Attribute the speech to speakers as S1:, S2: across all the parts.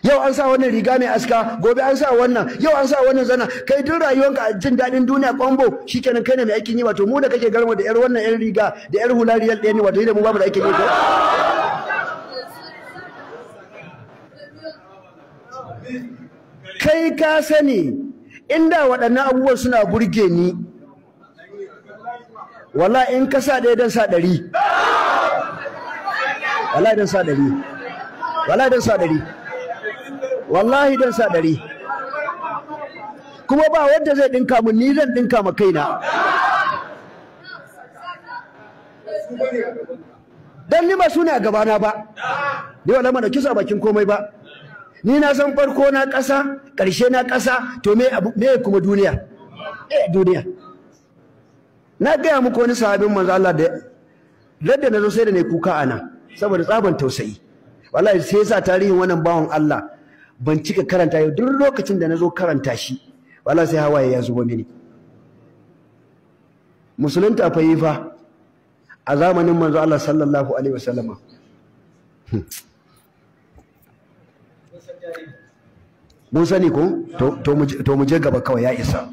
S1: yau an sa wannan riga mai aska, gobe an sa wannan, yau an sa wannan zana, kai duk rayuwanka a jin daɗin duniya kwambo shikenan kai ne mai aikin yi. Wato mu da kake garma da yar wannan yar riga da yar hulariyar ɗaya ne, wato idan mu babu da aikin yi ko? Kai ka sani inda waɗannan abubuwan suna burge ni, wallahi in ka sa ɗaya dan sa 100, wallahi dan sa 100, wallahi dan sa 100, wallahi dan sa 100, kuma ba wanda zai dinka mun, ni zan dinka ma kaina. Dan ni ba sune a gabana ba, ni wallahi ma dauki su a bakin komai ba. Ni na san farko na ƙasa, ƙarshe na ƙasa, to me kuma duniya? Duniya. Na gaya muku wani sahabin manzo Allah da na zo sai da ne kuka ana saboda tsaban tausayi. Wallahi sai yasa tarihin wannan bawan Allah ban cika karanta yau, duk lokacin da na zo karanta shi wallahi sai hawaye ya zubo mini. Musulunta fa yi fa a zamanin manzo Allah sallallahu alaihi wasallama. Mun sani ko to mu je gaba kawai ya isa,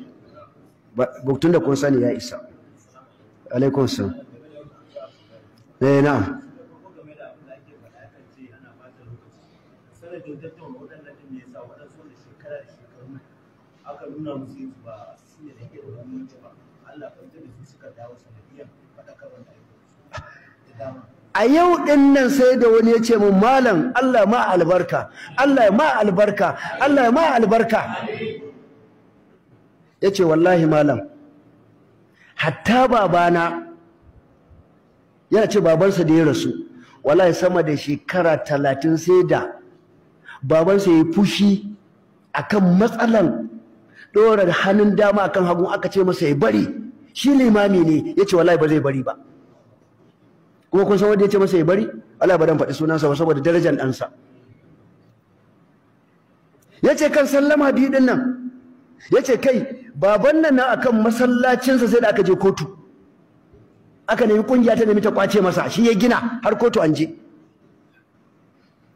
S1: tun da kun sani ya isa. Alaikun salam. Na'am. A yau ɗin nan sai da wani ya ce mun malam Allah ma albarka, Allah ma albarka, Allah ma albarka. Ya ce wallahi malam, hatta babana, yana ce babansa da ya rasu, wallahi sama da shekara 30 sai da babansa ya yi fushi akan matsalan ɗora hannun dama akan hagu, aka ce masa ya bari, shi limami ne, ya ce wallahi ba zai bari ba. Kuma kun san wanda ya ce masa ya bari? Allah ba dan faɗi sunansa ba saboda darajar ɗansa. Ya ce kan sallama biyu ɗin nan, ya ce kai baban nan na akan masallacinsa sai da aka je kotu, aka nemi ƙungiya ta nemi ta kwace masa, shi ya gina, har kotu an je,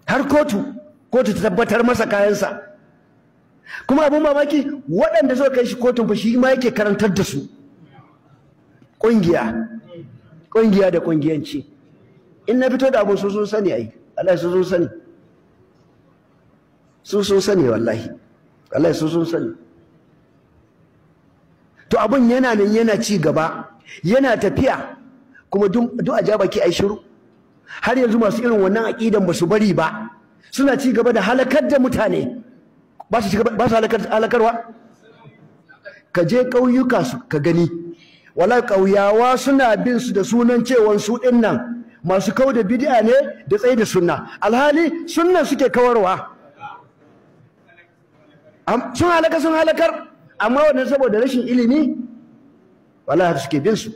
S1: har kotu ta tabbatar masa kayansa. Kuma abin mamaki waɗanda suka kai shi kotun fa shi ma yake karantar da su ƙungiya da ƙungiyanci. In na fito da abin su sun sani ai, Allah su sun sani, su sun sani wallahi, Allah su sun sani. To abin yana nan yana ci gaba, yana tafiya, kuma duk a ja baki ai shiru. Har yanzu masu irin wannan aqidan ba su bari ba, suna ci gaba da halakar da mutane. Ba su halakarwa. Ka je ƙauyuka su ka gani, wala ƙauyawa suna bin su da sunan cewan su ɗin nan masu kau da bid'a ne da tsaye da sunna, alhali sunnan suke kawarwa. Sun halakar, amma wannan saboda rashin ilimi wallahi suke bin su.